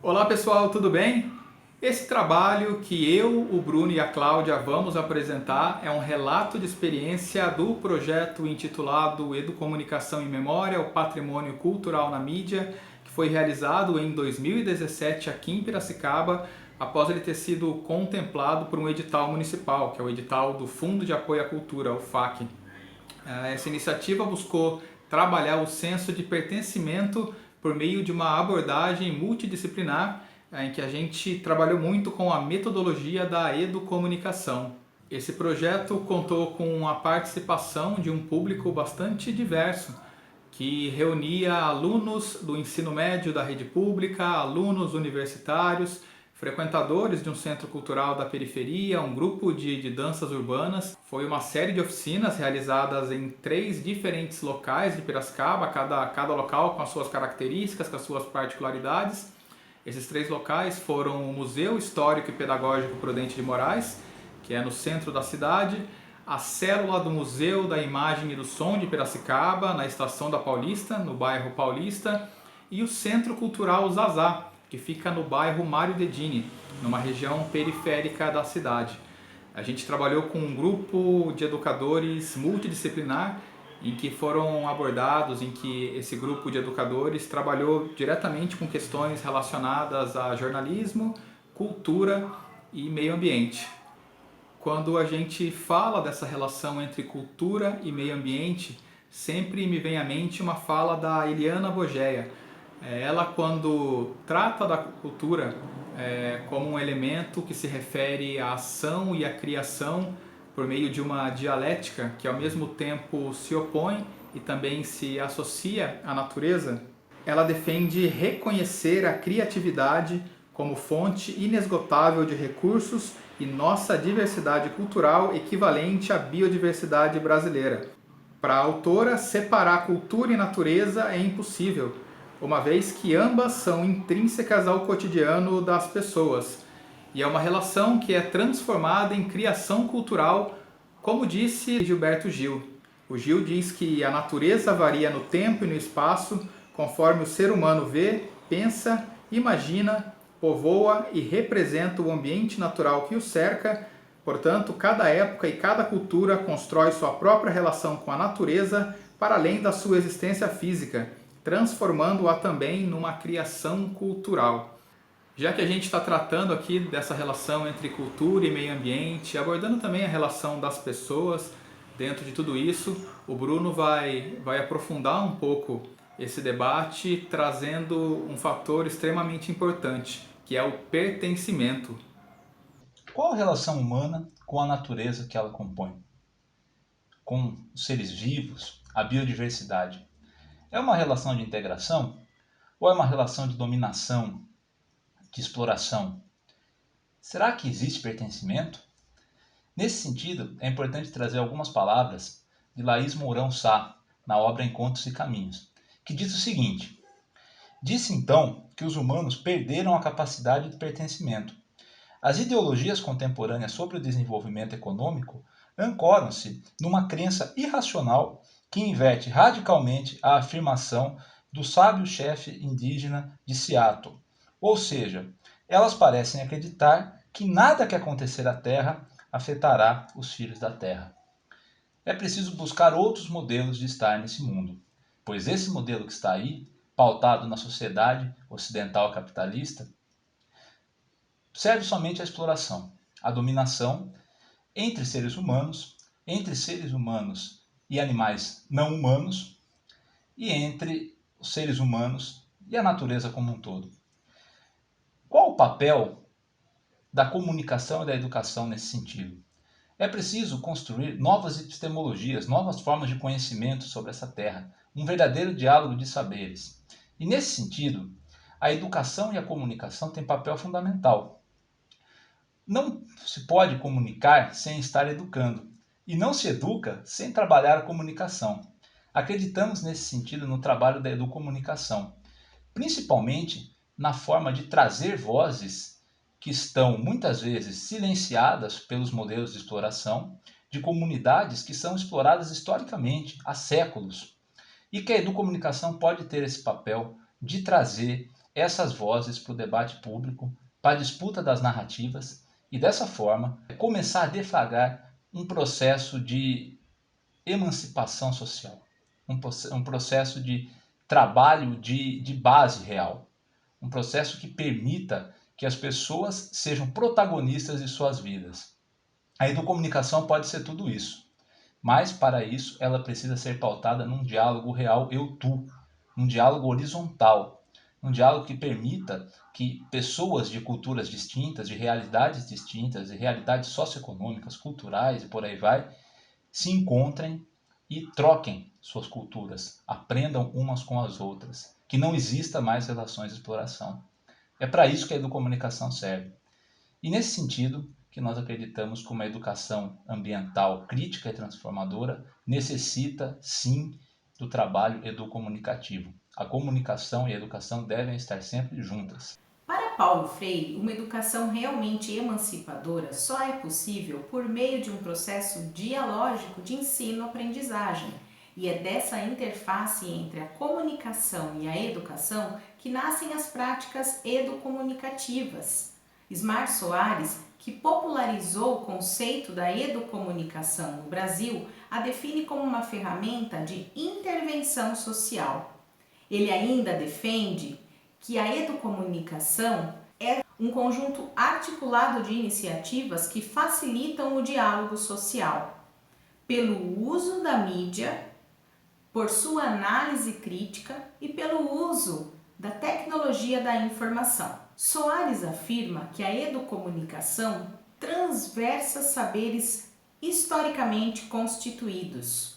Olá pessoal, tudo bem? Esse trabalho que eu, o Bruno e a Cláudia vamos apresentar é um relato de experiência do projeto intitulado Educomunicação em Memória, o Patrimônio Cultural na Mídia, que foi realizado em 2017 aqui em Piracicaba, após ele ter sido contemplado por um edital municipal, que é o edital do Fundo de Apoio à Cultura, o FAC. Essa iniciativa buscou trabalhar o senso de pertencimento por meio de uma abordagem multidisciplinar em que a gente trabalhou muito com a metodologia da educomunicação. Esse projeto contou com a participação de um público bastante diverso, que reunia alunos do ensino médio da rede pública, alunos universitários, frequentadores de um centro cultural da periferia, um grupo de danças urbanas. Foi uma série de oficinas realizadas em 3 diferentes locais de Piracicaba, cada local com as suas características, com as suas particularidades. Esses 3 locais foram o Museu Histórico e Pedagógico Prudente de Moraes, que é no centro da cidade, a célula do Museu da Imagem e do Som de Piracicaba, na Estação da Paulista, no bairro Paulista, e o Centro Cultural Zazá, que fica no bairro Mário Dedini, numa região periférica da cidade. A gente trabalhou com um grupo de educadores multidisciplinar, em que foram abordados, em que esse grupo de educadores trabalhou diretamente com questões relacionadas a jornalismo, cultura e meio ambiente. Quando a gente fala dessa relação entre cultura e meio ambiente, sempre me vem à mente uma fala da Eliana Bogeia. Ela, quando trata da cultura como um elemento que se refere à ação e à criação por meio de uma dialética que ao mesmo tempo se opõe e também se associa à natureza, ela defende reconhecer a criatividade como fonte inesgotável de recursos e nossa diversidade cultural equivalente à biodiversidade brasileira. Para a autora, separar cultura e natureza é impossível, uma vez que ambas são intrínsecas ao cotidiano das pessoas. E é uma relação que é transformada em criação cultural, como disse Gilberto Gil. O Gil diz que a natureza varia no tempo e no espaço, conforme o ser humano vê, pensa, imagina, povoa e representa o ambiente natural que o cerca. Portanto, cada época e cada cultura constrói sua própria relação com a natureza para além da sua existência física, transformando-a também numa criação cultural. Já que a gente está tratando aqui dessa relação entre cultura e meio ambiente, abordando também a relação das pessoas dentro de tudo isso, o Bruno vai aprofundar um pouco esse debate, trazendo um fator extremamente importante, que é o pertencimento. Qual a relação humana com a natureza que ela compõe? Com os seres vivos, a biodiversidade? É uma relação de integração ou é uma relação de dominação, de exploração? Será que existe pertencimento? Nesse sentido, é importante trazer algumas palavras de Laís Mourão Sá, na obra Encontros e Caminhos, que diz o seguinte: disse então que os humanos perderam a capacidade de pertencimento. As ideologias contemporâneas sobre o desenvolvimento econômico ancoram-se numa crença irracional que inverte radicalmente a afirmação do sábio-chefe indígena de Seattle. Ou seja, elas parecem acreditar que nada que acontecer à Terra afetará os filhos da Terra. É preciso buscar outros modelos de estar nesse mundo, pois esse modelo que está aí, pautado na sociedade ocidental capitalista, serve somente à exploração, à dominação entre seres humanos e animais não humanos e entre os seres humanos e a natureza como um todo. Qual o papel da comunicação e da educação nesse sentido? É preciso construir novas epistemologias, novas formas de conhecimento sobre essa terra, um verdadeiro diálogo de saberes. E nesse sentido, a educação e a comunicação têm papel fundamental. Não se pode comunicar sem estar educando, e não se educa sem trabalhar a comunicação. Acreditamos nesse sentido no trabalho da educomunicação, principalmente na forma de trazer vozes que estão muitas vezes silenciadas pelos modelos de exploração de comunidades que são exploradas historicamente há séculos, e que a educomunicação pode ter esse papel de trazer essas vozes para o debate público, para a disputa das narrativas e, dessa forma, começar a deflagrar um processo de emancipação social, um processo de trabalho de base real, um processo que permita que as pessoas sejam protagonistas de suas vidas. A educomunicação pode ser tudo isso, mas para isso ela precisa ser pautada num diálogo real eu-tu, num diálogo horizontal, um diálogo que permita que pessoas de culturas distintas, de realidades distintas, de realidades socioeconômicas, culturais e por aí vai, se encontrem e troquem suas culturas, aprendam umas com as outras, que não exista mais relações de exploração. É para isso que a educomunicação serve. E nesse sentido que nós acreditamos que uma educação ambiental crítica e transformadora necessita, sim, do trabalho educomunicativo. A comunicação e a educação devem estar sempre juntas. Para Paulo Freire, uma educação realmente emancipadora só é possível por meio de um processo dialógico de ensino-aprendizagem. E é dessa interface entre a comunicação e a educação que nascem as práticas educomunicativas. Ismar Soares, que popularizou o conceito da educomunicação no Brasil, a define como uma ferramenta de intervenção social. Ele ainda defende que a educomunicação é um conjunto articulado de iniciativas que facilitam o diálogo social, pelo uso da mídia, por sua análise crítica e pelo uso da tecnologia da informação. Soares afirma que a educomunicação transversa saberes historicamente constituídos.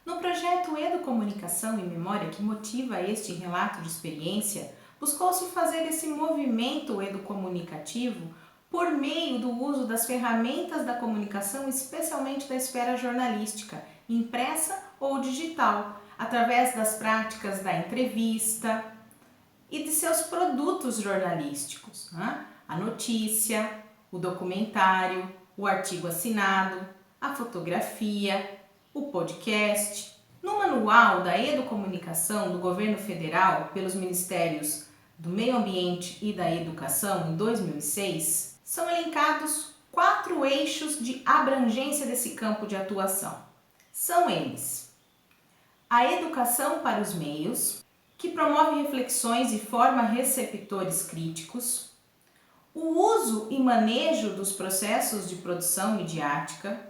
No projeto Educomunicação e Memória, que motiva este relato de experiência, buscou-se fazer esse movimento educomunicativo por meio do uso das ferramentas da comunicação, especialmente da esfera jornalística, impressa ou digital, através das práticas da entrevista e de seus produtos jornalísticos, né? A notícia, o documentário, o artigo assinado, a fotografia, o podcast. No Manual da Educomunicação do Governo Federal pelos Ministérios do Meio Ambiente e da Educação, em 2006, são elencados 4 eixos de abrangência desse campo de atuação. São eles: a educação para os meios, que promove reflexões e forma receptores críticos; o uso e manejo dos processos de produção midiática;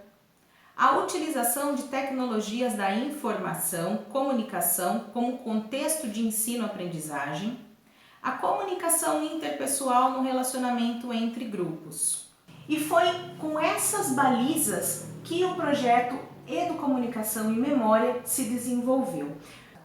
a utilização de tecnologias da informação, comunicação como contexto de ensino-aprendizagem; a comunicação interpessoal no relacionamento entre grupos. E foi com essas balizas que o projeto Educomunicação e Memória se desenvolveu.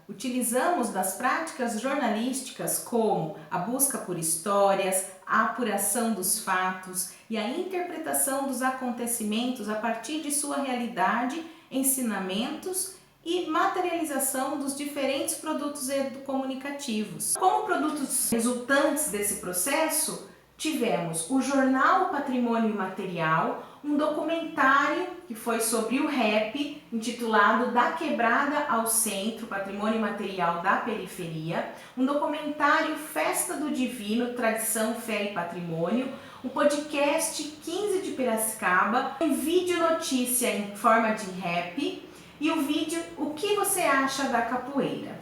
Utilizamos das práticas jornalísticas como a busca por histórias, a apuração dos fatos e a interpretação dos acontecimentos a partir de sua realidade, ensinamentos e materialização dos diferentes produtos educomunicativos. Como produtos resultantes desse processo, tivemos o jornal Patrimônio Imaterial, um documentário que foi sobre o rap, intitulado Da Quebrada ao Centro, Patrimônio Imaterial da Periferia, um documentário Festa do Divino, Tradição, Fé e Patrimônio, o podcast 15 de Piracicaba, um vídeo notícia em forma de rap e o vídeo O que você acha da capoeira?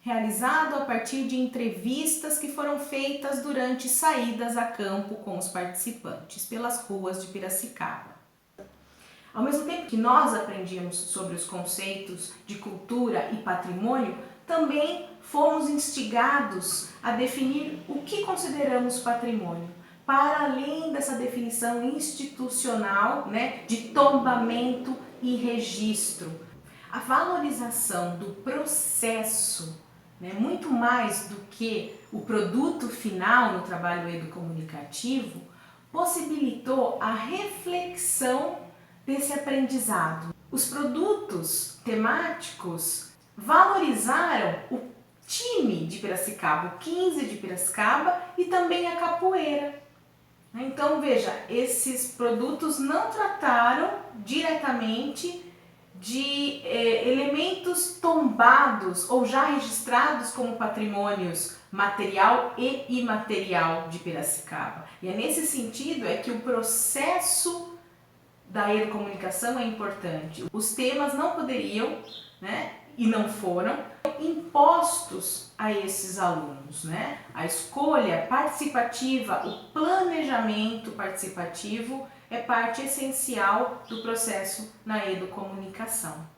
Realizado a partir de entrevistas que foram feitas durante saídas a campo com os participantes pelas ruas de Piracicaba. Ao mesmo tempo que nós aprendíamos sobre os conceitos de cultura e patrimônio, também fomos instigados a definir o que consideramos patrimônio, para além dessa definição institucional, de tombamento e registro. A valorização do processo, muito mais do que o produto final no trabalho educomunicativo, possibilitou a reflexão desse aprendizado. Os produtos temáticos valorizaram o time de Piracicaba, o 15 de Piracicaba e também a capoeira. Então veja, esses produtos não trataram diretamente de elementos tombados ou já registrados como patrimônios material e imaterial de Piracicaba. E é nesse sentido é que o processo da educomunicação é importante. Os temas não poderiam, e não foram impostos a esses alunos, A escolha participativa, o planejamento participativo é parte essencial do processo na educomunicação.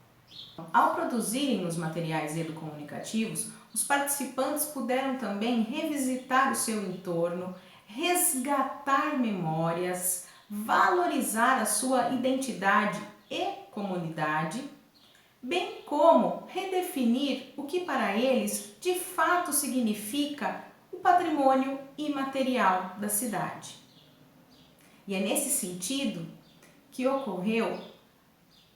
Ao produzirem os materiais educomunicativos, os participantes puderam também revisitar o seu entorno, resgatar memórias, valorizar a sua identidade e comunidade, bem como redefinir o que para eles de fato significa o patrimônio imaterial da cidade. E é nesse sentido que ocorreu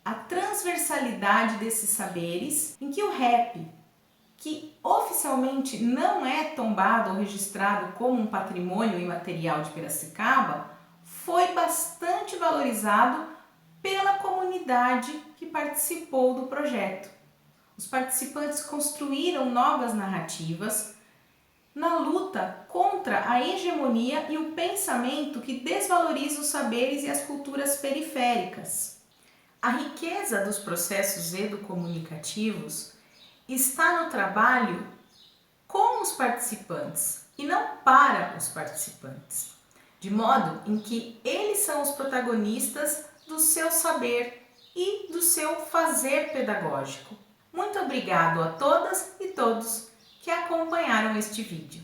a transversalidade desses saberes, em que o rap, que oficialmente não é tombado ou registrado como um patrimônio imaterial de Piracicaba, foi bastante valorizado pela comunidade que participou do projeto. Os participantes construíram novas narrativas na luta contra a hegemonia e o pensamento que desvaloriza os saberes e as culturas periféricas. A riqueza dos processos educomunicativos está no trabalho com os participantes e não para os participantes, de modo em que eles são os protagonistas do seu saber e do seu fazer pedagógico. Muito obrigado a todas e todos que acompanharam este vídeo.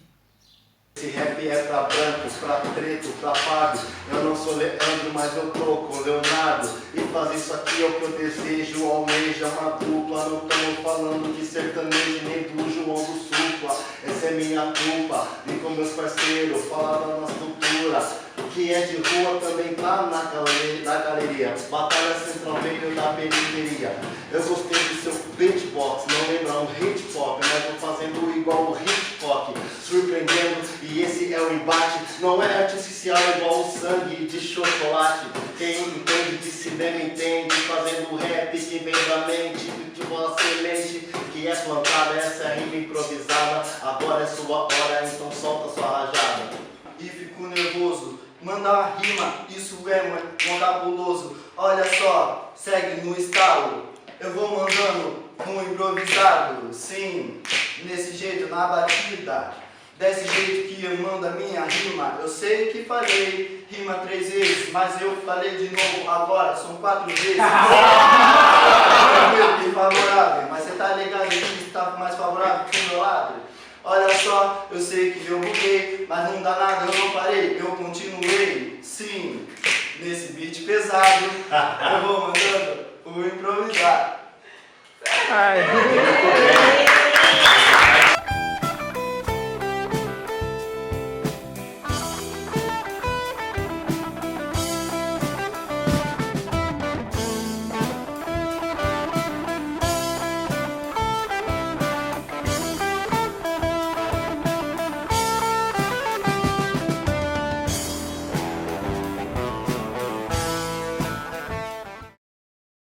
Esse rap é pra brancos, pra preto, pra pago. Eu não sou Leandro, mas eu tô com Leonardo. E fazer isso aqui é o que eu desejo, almeja uma dupla. Não estamos falando de sertanejo nem do João do Supla. Essa é minha culpa, vim com meus parceiros, falar da nossa cultura. Que é de rua também tá na galeria. Batalha central meio da periferia. Eu gostei do seu beatbox, não lembra um hip hop, mas vou fazendo igual o hip hop, surpreendendo, e esse é o embate. Não é artificial igual o sangue de chocolate. Quem entende de cinema entende, fazendo rap que vem da mente, de uma semente que é plantada. Essa é a rima improvisada, agora é sua hora, então solta sua rajada. E fico nervoso, mandar uma rima, isso é muito cabuloso. Olha só, segue no estalo, eu vou mandando um improvisado. Sim, nesse jeito, na batida, desse jeito que eu mando a minha rima. Eu sei que falei rima 3 vezes, mas eu falei de novo agora, são 4 vezes. É muito favorável, mas você tá ligado que está mais favorável que o meu lado? Olha só, eu sei que eu buguei, mas não dá nada, eu não parei, eu continuei. Sim, nesse beat pesado, eu vou mandando o improvisar. Ai.